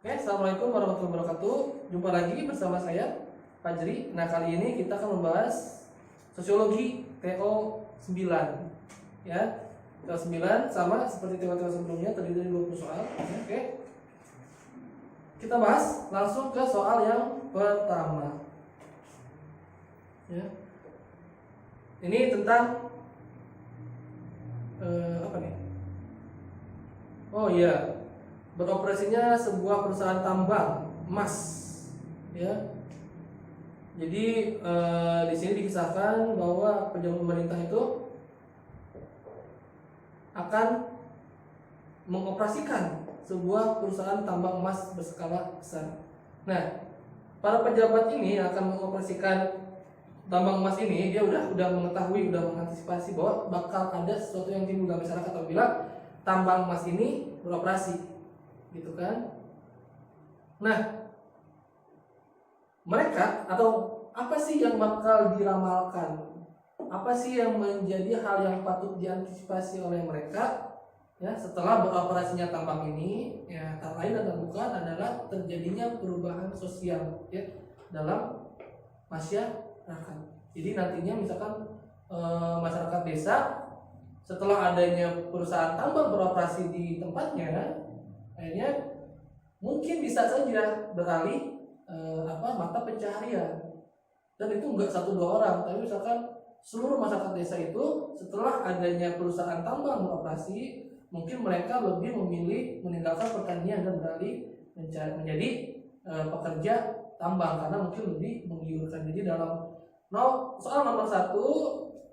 Oke, assalamualaikum warahmatullahi wabarakatuh. Jumpa lagi bersama saya, Fajri. Nah, kali ini kita akan membahas sosiologi TO 9. Ya, TO 9 sama seperti TO sebelumnya, terdiri dari 20 soal. Oke. Kita bahas langsung ke soal yang pertama. Ya. Ini tentang apa nih? Oh iya. Beroperasinya sebuah perusahaan tambang emas, ya. Jadi di sini dikisahkan bahwa pejabat pemerintah itu akan mengoperasikan sebuah perusahaan tambang emas berskala besar. Nah, para pejabat ini akan mengoperasikan tambang emas ini, dia udah mengetahui, udah mengantisipasi bahwa bakal ada sesuatu yang timbul dalam masyarakat apabila tambang emas ini beroperasi. Gitu kan. Nah, mereka atau apa sih yang bakal diramalkan? Apa sih yang menjadi hal yang patut diantisipasi oleh mereka ya setelah beroperasinya tambang ini? Ya, tak lain dan bukan adalah terjadinya perubahan sosial ya dalam masyarakat. Jadi nantinya misalkan masyarakat desa setelah adanya perusahaan tambang beroperasi di tempatnya, akhirnya mungkin bisa saja beralih mata pencaharian, dan itu enggak 1-2 orang, tapi misalkan seluruh masyarakat desa itu setelah adanya perusahaan tambang beroperasi, mungkin mereka lebih memilih meninggalkan pertanian dan beralih menjadi pekerja tambang karena mungkin lebih menggiurkan. Jadi dalam soal nomor 1,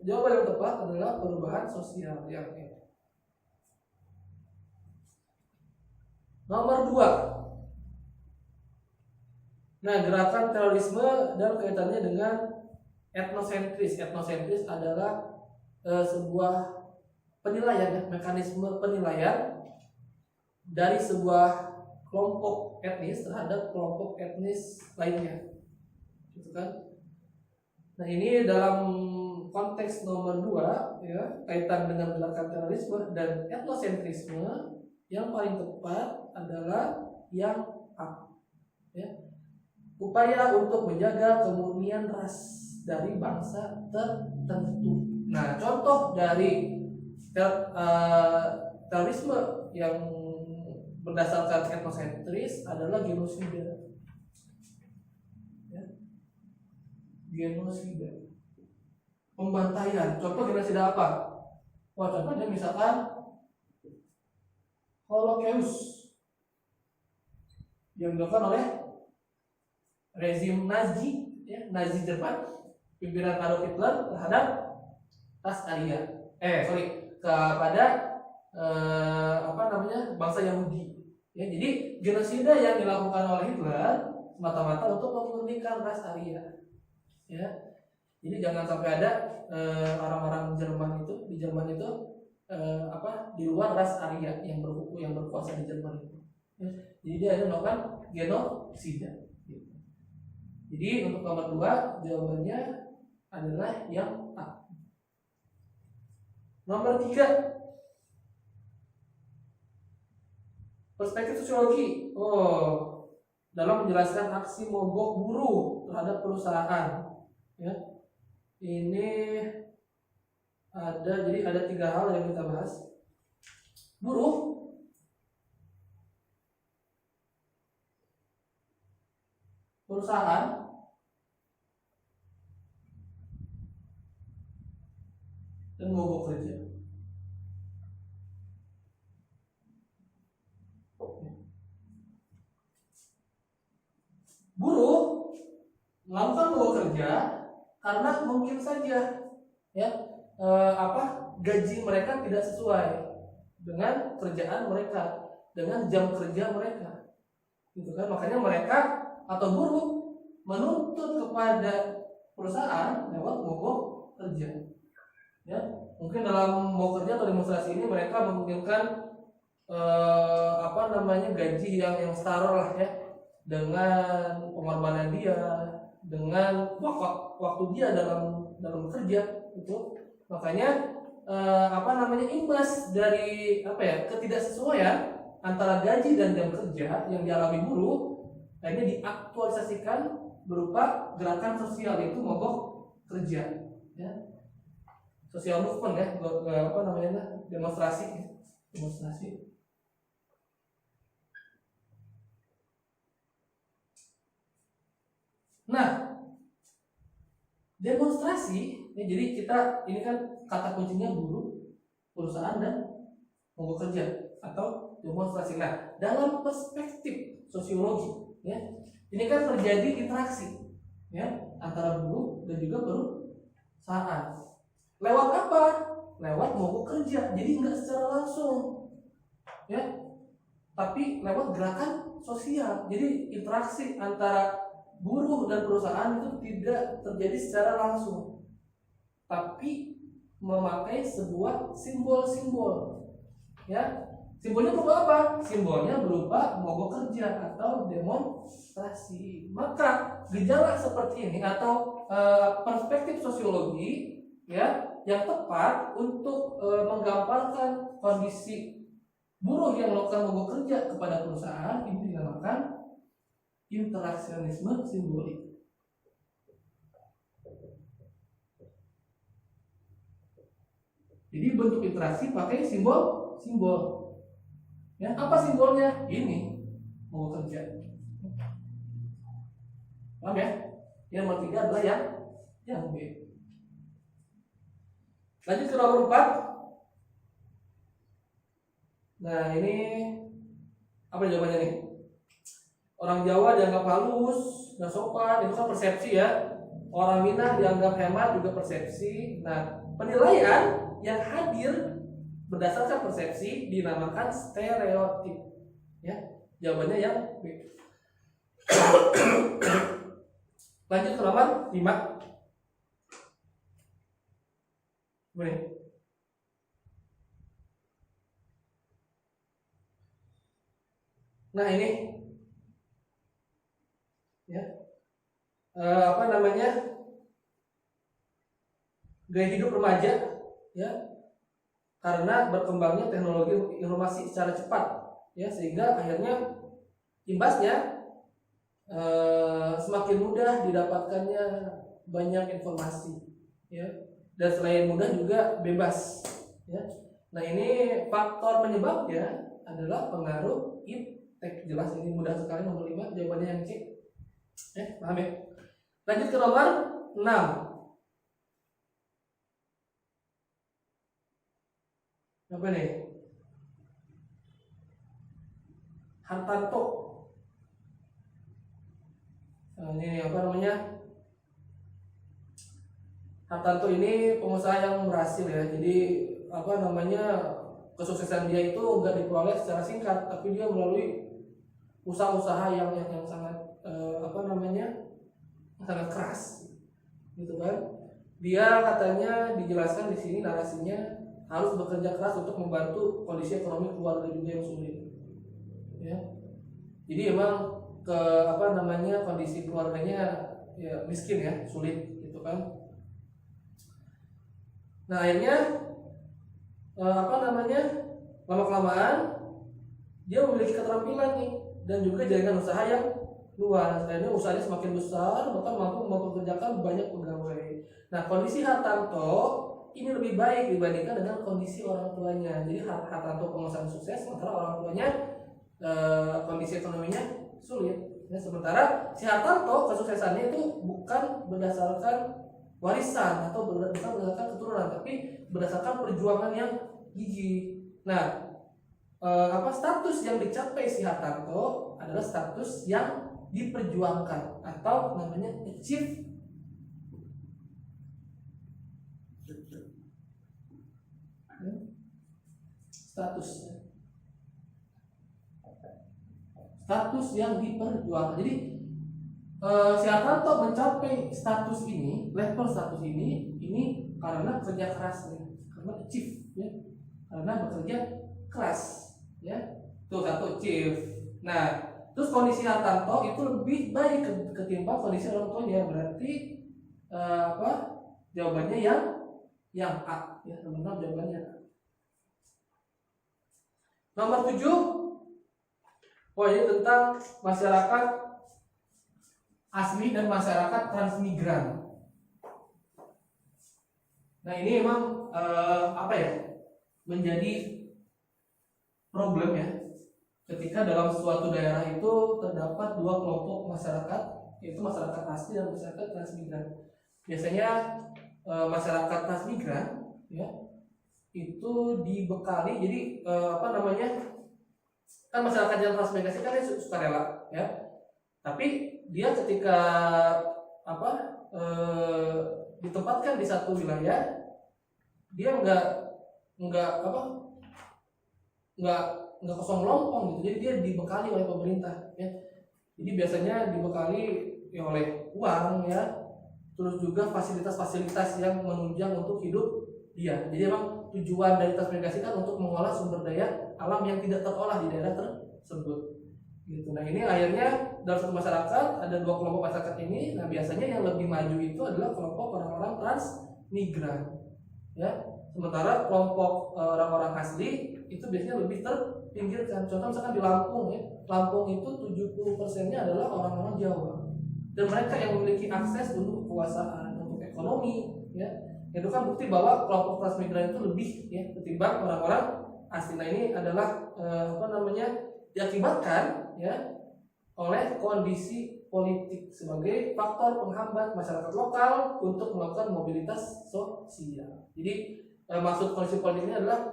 jawaban yang tepat adalah perubahan sosial ya. Nomor 2. Nah, gerakan terorisme dan kaitannya dengan etnosentris. Etnosentris adalah sebuah penilaian ya, mekanisme penilaian dari sebuah kelompok etnis terhadap kelompok etnis lainnya. Gitu kan? Nah, ini dalam konteks nomor 2 ya, kaitan dengan gerakan terorisme dan etnosentrisme, yang paling tepat adalah yang A. Ya. Upaya untuk menjaga kemurnian ras dari bangsa tertentu. Nah, contoh dari terorisme yang berdasarkan etnosentris adalah genosida. Ya. Genosida. Pembantaian. Contoh genosida apa? Wah, contohnya misalkan Holocaust yang dilakukan oleh rezim Nazi, ya, Nazi Jerman, pimpinan Adolf Hitler terhadap ras Arya. Kepada bangsa Yahudi. Ya, jadi genosida yang dilakukan oleh Hitler semata-mata untuk memurnikan ras Arya. Ya, jadi jangan sampai ada orang-orang Jerman itu di Jerman itu di luar ras Arya yang berkuasa di Jerman itu. Ya, jadi dia ada melakukan genosida. Gitu. Jadi untuk nomor 2 jawabannya adalah yang A. Nomor 3, perspektif sosiologi. Dalam menjelaskan aksi mogok buruh terhadap perusahaan. Ya, ini jadi ada 3 hal yang kita bahas. Buruh, perusahaan, dan mogok kerja. Buruh melakukan mogok kerja karena mungkin saja ya gaji mereka tidak sesuai dengan kerjaan mereka, dengan jam kerja mereka, gitu kan. Makanya mereka atau buruh menuntut kepada perusahaan lewat mogok kerja. Ya, mungkin dalam mogok kerja atau demonstrasi ini mereka menginginkan gaji yang setara lah ya, dengan pengorbanan dia, dengan waktu dia dalam kerja itu. Makanya imbas dari ketidaksesuaian antara gaji dan jam kerja yang dialami buruh akhirnya diaktualisasikan berupa gerakan sosial, yaitu mogok kerja, ya. Social movement, ya, apa namanya, demonstrasi. Nah, demonstrasi, ya, jadi kita ini kan kata kuncinya buruh, perusahaan, dan mogok kerja atau demonstrasi. Nah, dalam perspektif sosiologi, ya, ini kan terjadi interaksi, ya, antara buruh dan juga perusahaan. Lewat apa? Lewat mogok kerja. Jadi nggak secara langsung, ya, tapi lewat gerakan sosial. Jadi interaksi antara buruh dan perusahaan itu tidak terjadi secara langsung, tapi memakai sebuah simbol-simbol, ya. Simbolnya berupa apa? Simbolnya berupa mogok kerja atau demonstrasi. Maka gejala seperti ini atau perspektif sosiologi, ya, yang tepat untuk menggambarkan kondisi buruh yang melakukan mogok kerja kepada perusahaan ini dinamakan interaksionisme simbolik. Jadi bentuk interaksi pakai simbol. Ya, apa simbolnya? Ini mogok kerja. Paham, ya? Yang nomor 3 adalah yang B. Lanjut ke nomor 4. Nah, ini apa jawabannya nih? Orang Jawa dianggap halus, nggak sopan, itu kan persepsi, ya. Orang Minang dianggap hemat, juga persepsi. Nah, penilaian yang hadir berdasarkan persepsi dinamakan stereotip, ya. Jawabannya yang B. Lanjut ke nomor 5. Boleh. Nah, ini, ya, apa namanya, gaya hidup remaja, ya, karena berkembangnya teknologi informasi secara cepat, ya, sehingga akhirnya imbasnya semakin mudah didapatkannya banyak informasi, ya, dan selain mudah juga bebas, ya. Nah, ini faktor penyebabnya adalah pengaruh iptek. Jelas ini mudah sekali. Nomor 5 jawabannya yang C. Paham, ya? Lanjut ke nomor 6. Apa nih? Hartanto. Nah, ini apa namanya? Hartanto ini pengusaha yang berhasil, ya. Jadi apa namanya, kesuksesan dia itu enggak diperoleh secara singkat, tapi dia melalui usaha-usaha yang sangat apa namanya, sangat keras, gitu kan. Dia katanya dijelaskan di sini narasinya harus bekerja keras untuk membantu kondisi ekonomi keluarga juga yang sulit, ya. Jadi emang apa namanya, kondisi keluarganya, ya, miskin, ya, sulit, gitu kan. Nah, akhirnya apa namanya, lama-kelamaan dia memiliki keterampilan nih dan juga jaringan usaha yang luas. Akhirnya usahanya semakin besar, bahkan mampu mempekerjakan banyak pegawai. Nah, kondisi Hartanto ini lebih baik dibandingkan dengan kondisi orang tuanya. Jadi Hartanto pengusaha sukses, sementara orang tuanya kondisi ekonominya sulit. Ya, sementara si Hartanto kesuksesannya itu bukan berdasarkan warisan atau bukan berdasarkan keturunan, tapi berdasarkan perjuangan yang gigih. Nah, apa status yang dicapai si Hartanto adalah status yang diperjuangkan atau namanya achieve. Status yang diperjuangkan. Jadi si Hartanto mencapai status ini, level status ini karena kerja keras, ya. Karena achieve, ya. Karena bekerja keras, ya. Itu satu achieve. Nah, terus kondisi Hartanto itu lebih baik ketimbang kondisi orang tuanya. Berarti apa? Jawabannya yang A, ya, teman-teman, jawabannya A. Nomor 7, ini tentang masyarakat asli dan masyarakat transmigran. Nah, ini memang menjadi problem ya, ketika dalam suatu daerah itu terdapat dua kelompok masyarakat, yaitu masyarakat asli dan masyarakat transmigran. Biasanya masyarakat transmigran ya itu dibekali, jadi kan masyarakat yang transmigrasi kan dia sukarela ya, tapi dia ketika ditempatkan di satu wilayah, dia nggak kosong lompong gitu, jadi dia dibekali oleh pemerintah ya. Jadi biasanya dibekali ya oleh uang ya, terus juga fasilitas-fasilitas yang menunjang untuk hidup dia. Jadi memang tujuan dari transmigrasi kan untuk mengolah sumber daya alam yang tidak terolah di daerah tersebut gitu. Nah, ini akhirnya dalam satu masyarakat ada dua kelompok masyarakat ini. Nah, biasanya yang lebih maju itu adalah kelompok orang-orang transmigran ya, sementara kelompok orang-orang asli itu biasanya lebih terpinggirkan. Contoh misalkan di Lampung ya, Lampung itu 70%-nya adalah orang-orang Jawa, dan mereka yang memiliki akses untuk kekuasaan, untuk ekonomi ya. Itu kan bukti bahwa kelompok transmigran itu lebih ya ketimbang orang-orang asli. Nah, ini adalah diakibatkan ya oleh kondisi politik sebagai faktor penghambat masyarakat lokal untuk melakukan mobilitas sosial. Jadi maksud kondisi politik ini adalah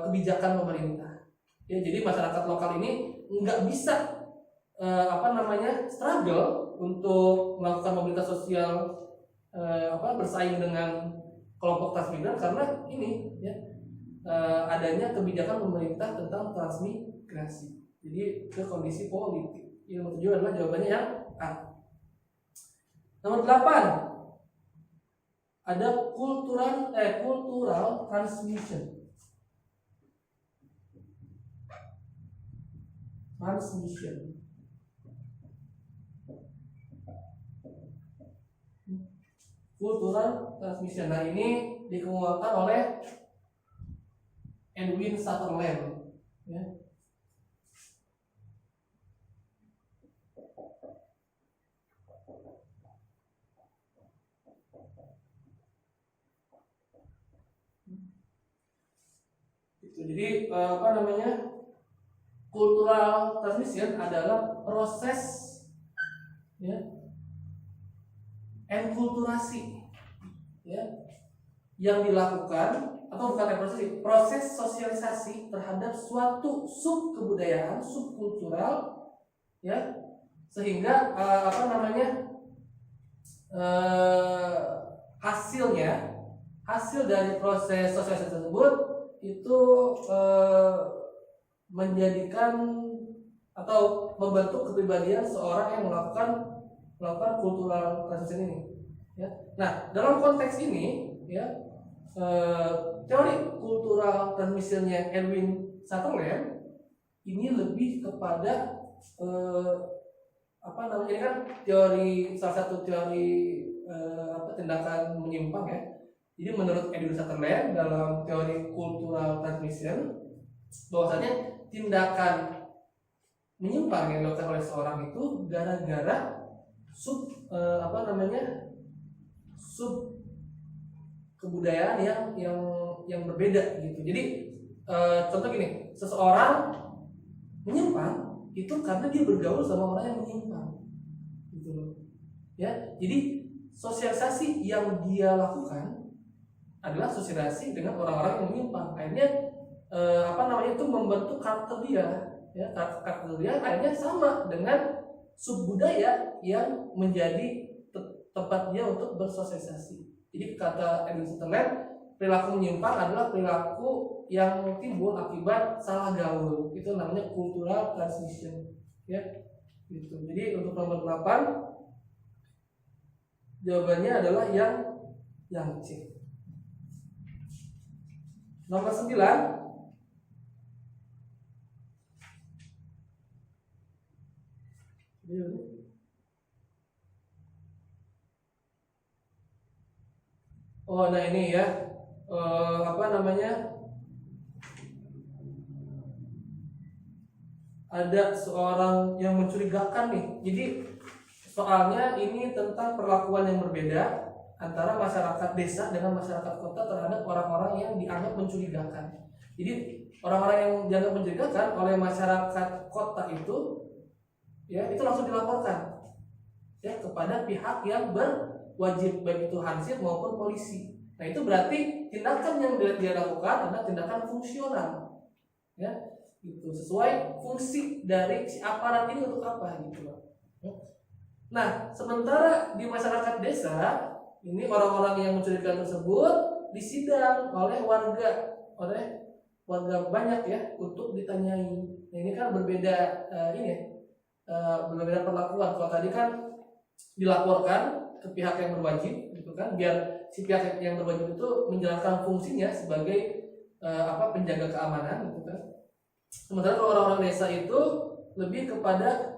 kebijakan pemerintah. Ya, jadi masyarakat lokal ini nggak bisa struggle untuk melakukan mobilitas sosial, bersaing dengan kelompok transmigran karena ini ya adanya kebijakan pemerintah tentang transmigrasi. Jadi ke kondisi politik. Yang nomor 7 adalah jawabannya yang A. Nomor 8 ada cultural transmission. Cultural transmission. Nah, ini dikemukakan oleh Edwin Sutherland ya. Jadi cultural transmission adalah proses ya enkulturasi ya yang dilakukan, atau bukan proses sosialisasi terhadap suatu sub kebudayaan, subkultural ya, sehingga hasil dari proses sosialisasi tersebut itu menjadikan atau membentuk kepribadian seorang yang melakukan cultural transmission ini ya. Nah, dalam konteks ini ya teori cultural transmissionnya Edwin Sutherland ini lebih kepada ini kan salah satu teori tindakan menyimpang ya. Jadi menurut Edwin Sutherland dalam teori cultural transmission, bahwasanya tindakan menyimpang yang dilakukan oleh seorang itu gara-gara sub kebudayaan yang berbeda gitu. Jadi contoh gini, seseorang menyimpang itu karena dia bergaul sama orang yang menyimpang gitu loh ya. Jadi sosialisasi yang dia lakukan adalah sosialisasi dengan orang-orang yang menyimpang. Akhirnya itu membentuk karakter dia ya. Karakter dia akhirnya sama dengan subbudaya yang menjadi tempat dia untuk bersosialisasi. Jadi kata Edwin Sutherland, perilaku menyimpang adalah perilaku yang timbul akibat salah gaul. Itu namanya cultural transmission ya gitu. Jadi untuk nomor 8 jawabannya adalah yang C. Nomor 9 nah ini ya ada seorang yang mencurigakan nih. Jadi soalnya ini tentang perlakuan yang berbeda antara masyarakat desa dengan masyarakat kota terhadap orang-orang yang dianggap mencurigakan. Jadi orang-orang yang dianggap mencurigakan oleh masyarakat kota itu, ya itu langsung dilaporkan ya kepada pihak yang berwajib, baik itu hansip maupun polisi. Nah itu berarti tindakan yang dia lakukan adalah tindakan fungsional, ya itu sesuai fungsi dari si aparat ini untuk apa gitu loh. Nah sementara di masyarakat desa ini orang-orang yang mencurigakan tersebut disidang oleh warga banyak ya untuk ditanyai. Nah, ini kan berbeda berbeda perlakuan. Kalau tadi kan dilaporkan ke pihak yang berwajib gitu kan, biar si pihak yang berwajib itu menjalankan fungsinya sebagai penjaga keamanan gitu kan. Sementara kalau orang-orang desa itu lebih kepada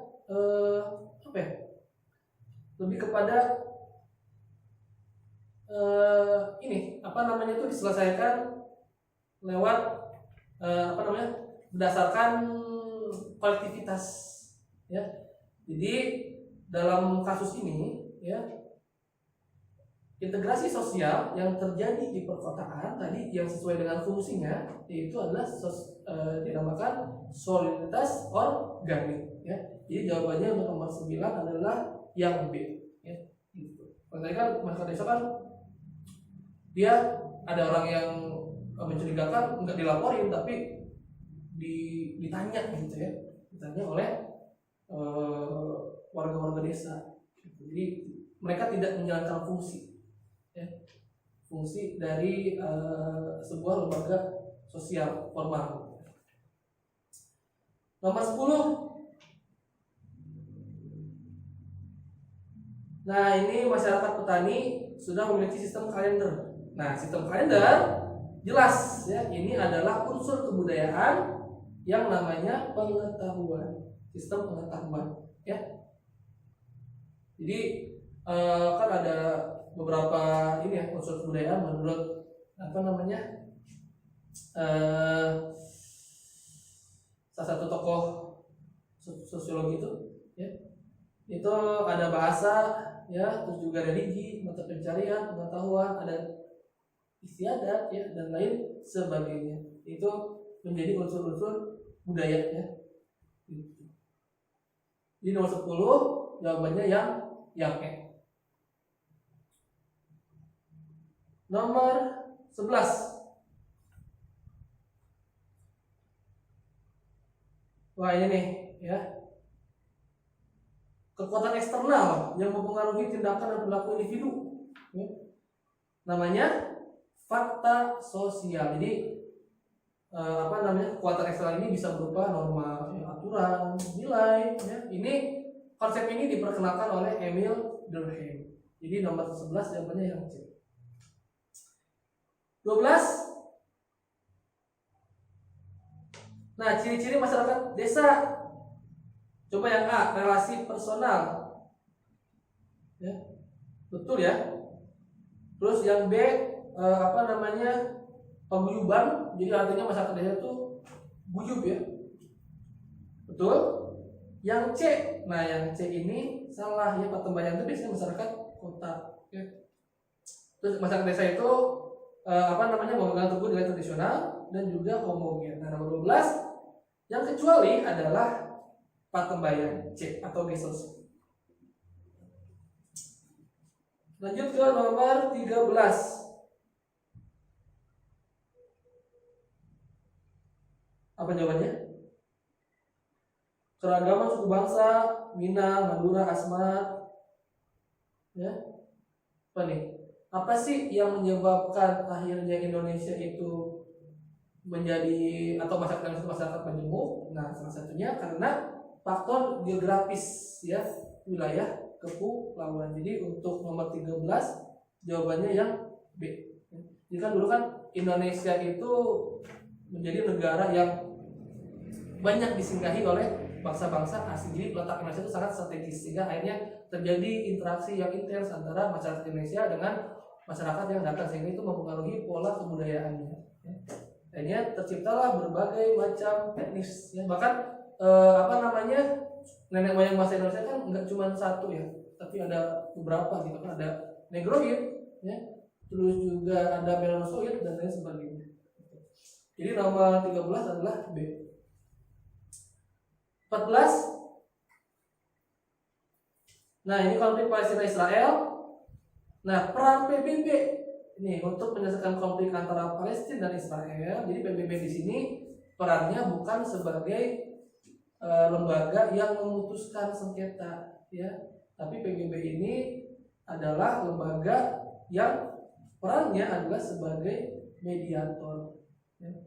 lebih kepada itu diselesaikan lewat berdasarkan kolektivitas ya. Jadi dalam kasus ini ya, integrasi sosial yang terjadi di perkotaan tadi yang sesuai dengan fungsinya yaitu adalah dinamakan solidaritas organik ya. Jadi jawabannya untuk nomor 9 adalah yang B ya. Gitu. Tadi kan masyarakat desa kan dia ada orang yang mencurigakan nggak dilaporin tapi ditanya gitu ya, ditanya oleh warga-warga desa. Jadi mereka tidak menjalankan fungsi ya, fungsi dari sebuah lembaga sosial formal. Nomor 10. Nah ini masyarakat petani sudah memiliki sistem kalender. Nah sistem kalender jelas ya, ini adalah unsur kebudayaan yang namanya pengetahuan, sistem pengetahuan ya. Jadi kan ada beberapa ini ya unsur kebudayaan menurut salah satu tokoh sosiologi itu ya, itu ada bahasa ya, terus juga religi, mata pencarian, pengetahuan, ada istiadat ya dan lain sebagainya. Itu menjadi unsur-unsur budaya ya. Jadi nomor 10 jawabannya yang E. Nomor 11. Wah ini nih ya, kekuatan eksternal yang mempengaruhi tindakan dan perilaku individu ya. Namanya fakta sosial. Jadi kekuatan eksternal ini bisa berupa norma, ya, aturan, nilai ya. Ini konsep ini diperkenalkan oleh Emil Durkheim. Jadi nomor 11 jawabannya yang C. 12. Nah, ciri-ciri masyarakat desa. Coba yang A, relasi personal. Ya. Betul ya. Terus yang B paguyuban. Jadi artinya masyarakat desa itu guyub ya. Betul? Yang C. Nah, yang C ini salah ya, Patembayan itu biasanya masyarakat kota ya. Terus masyarakat desa itu memegang teguh nilai tradisional dan juga homogen. Nah, nomor 12 yang kecuali adalah Patembayan C atau Gesels. Lanjut ke nomor 13. Apa jawabannya? Keragaman suku bangsa, Minang, Madura, Asmat. Ya. Apa nih? Apa sih yang menyebabkan akhirnya Indonesia itu menjadi atau masyarakat majemuk? Nah, salah satunya karena faktor geografis ya, wilayah kepulauan. Jadi untuk nomor 13 jawabannya yang B. Jadi kan dulu kan Indonesia itu menjadi negara yang banyak disinggahi oleh bangsa-bangsa asing. Jadi letak Indonesia itu sangat strategis sehingga akhirnya terjadi interaksi yang intens antara masyarakat Indonesia dengan masyarakat yang datang, sehingga itu mempengaruhi pola kebudayaannya. Akhirnya terciptalah berbagai macam etnis. Ya. Bahkan apa namanya, nenek moyang bahasa Indonesia kan nggak cuma satu ya, tapi ada beberapa gitu kan, ada Negroid ya, terus juga ada Melanosoid dan lain sebagainya. Jadi nama 13 adalah B. 14. Nah, ini konflik Palestina Israel. Nah, peran PBB ini untuk menyelesaikan konflik antara Palestina dan Israel. Jadi PBB di sini perannya bukan sebagai lembaga yang memutuskan sengketa ya, tapi PBB ini adalah lembaga yang perannya adalah sebagai mediator ya,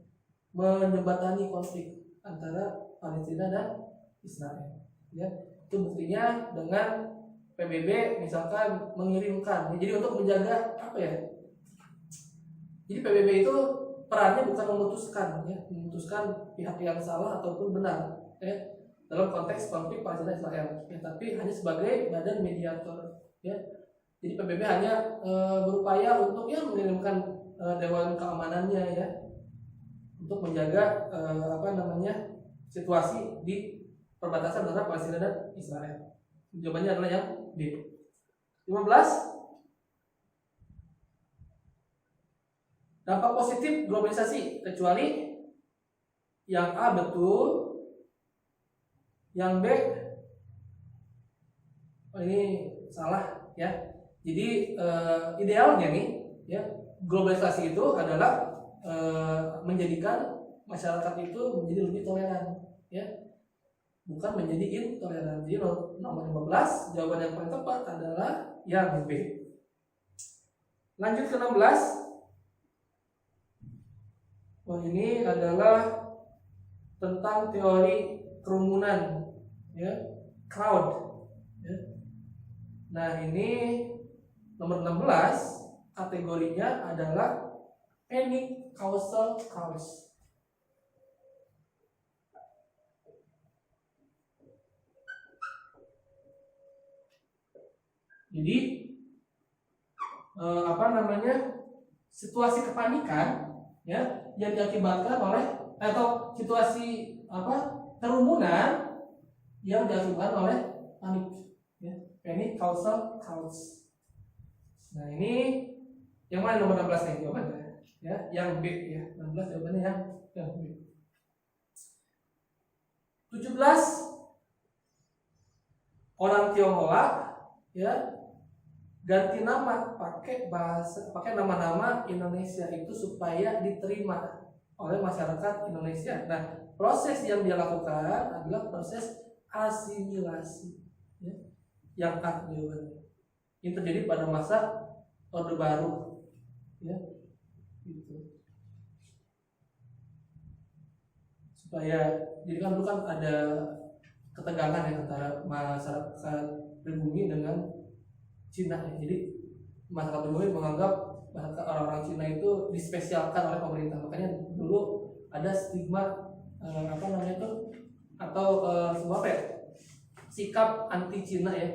menjembatani konflik antara Palestina dan Israel ya. Itu buktinya dengan PBB misalkan mengirimkan ya, jadi untuk menjaga apa ya, jadi PBB itu perannya bukan memutuskan ya, memutuskan pihak yang salah ataupun benar ya, dalam konteks konflik Palestina Israel ya, tapi hanya sebagai badan mediator ya. Jadi PBB hanya berupaya untuk ya mengirimkan dewan keamanannya ya, untuk menjaga apa namanya, situasi di perbatasan antara Palestina dan Israel. Jawabannya adalah yang B. 15. Dampak positif globalisasi, kecuali yang A betul, yang B ini salah ya. Jadi idealnya nih ya, globalisasi itu adalah menjadikan masyarakat itu menjadi lebih toleran ya, bukan menjadi intoleran. Jadi nomor 15 jawaban yang paling tepat adalah yang B. Lanjut ke 16. Ini adalah tentang teori kerumunan ya, crowd ya. Nah, ini nomor 16 kategorinya adalah any causal cause. Jadi apa namanya, situasi kepanikan ya yang diakibatkan oleh, atau situasi apa, kerumunan yang diakibatkan oleh panik ya, panic causal cause. Nah, ini yang mana nomor 16 nih jawabannya ya, yang B ya, 16 jawabannya yang B. 17. Orang Tionghoa ya ganti nama, pakai nama-nama Indonesia itu supaya diterima oleh masyarakat Indonesia. Nah, proses yang dia lakukan adalah proses asimilasi ya, yang A jawabannya. Ini terjadi pada masa Orde Baru ya, gitu. Supaya, jadi kan dulu kan ada ketegangan ya antara masyarakat pribumi dengan Cina ya. Jadi masyarakat pribumi menganggap orang-orang Cina itu dispesialkan oleh pemerintah, makanya dulu ada stigma apa namanya itu, atau sebuah apa ya, sikap anti Cina ya,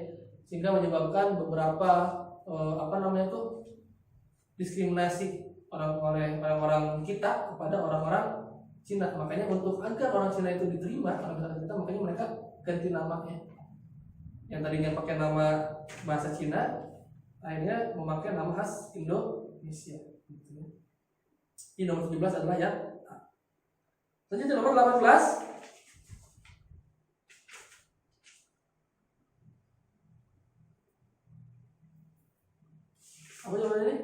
sehingga menyebabkan beberapa apa namanya itu, diskriminasi oleh orang-orang kita kepada orang-orang Cina. Makanya untuk agar orang Cina itu diterima oleh masyarakat kita, makanya mereka ganti namanya. Yang tadinya pakai nama bahasa Cina, akhirnya memakai nama khas Indonesia. Ini nomor 17 adalah yang A. Selanjutnya nomor 18. Apa jawabannya ini?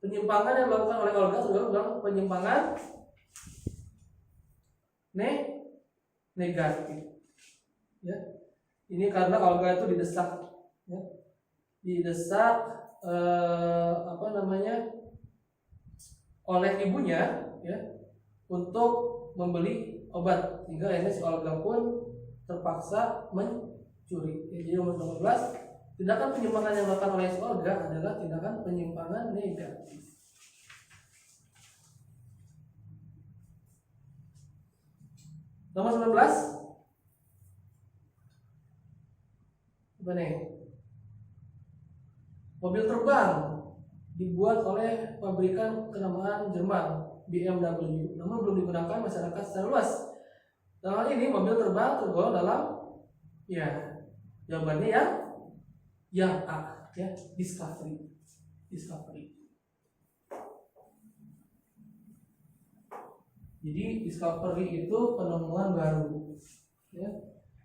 Penyimpangan yang dilakukan oleh Olga, saudara bilang penyimpangan negatif. Ya. Ini karena Olga itu didesak, ya. Didesak apa namanya, oleh ibunya, ya, untuk membeli obat, sehingga akhirnya si Olga pun terpaksa mencuri. Jadi nomor 12, tindakan penyimpangan yang dilakukan oleh si Olga adalah tindakan penyimpangan negatif. Nomor 19. Apa nih? Mobil terbang dibuat oleh pabrikan kenamaan Jerman BMW, namun belum digunakan masyarakat secara luas. Dalam hal ini mobil terbang tergolong dalam ya jawabannya yang A ya, discovery. Jadi discovery itu penemuan baru ya.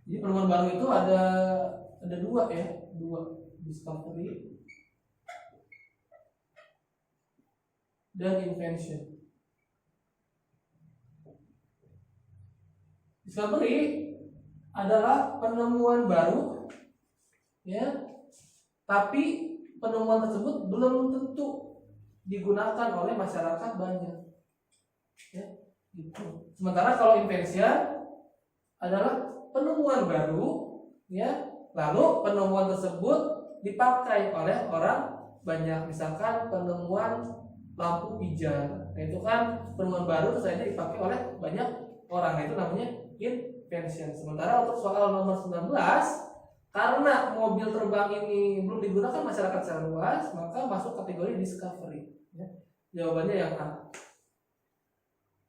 Jadi penemuan baru itu ada dua ya, discovery dan invention. Discovery adalah penemuan baru ya, tapi penemuan tersebut belum tentu digunakan oleh masyarakat banyak ya, gitu. Sementara kalau invention adalah penemuan baru ya, lalu penemuan tersebut dipakai oleh orang banyak. Misalkan penemuan lampu pijar, nah itu kan penemuan baru terus akhirnya dipakai oleh banyak orang, itu namanya invention. Sementara untuk soal nomor 19, karena mobil terbang ini belum digunakan masyarakat secara luas, maka masuk kategori discovery ya. Jawabannya yang A.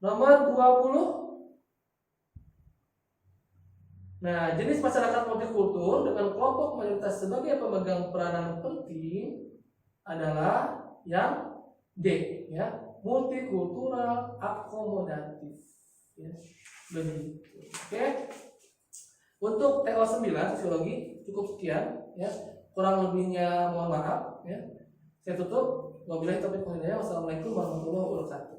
Nomor 20. Nah, jenis masyarakat multikultur dengan kelompok mayoritas sebagai pemegang peranan penting adalah yang D ya, multikultural akomodatif ya. Begitu. Oke. Untuk TO 9 sosiologi cukup sekian ya. Kurang lebihnya mohon maaf ya. Saya tutup. Wabillahi taufiq wal hidayah. Wassalamualaikum warahmatullahi wabarakatuh.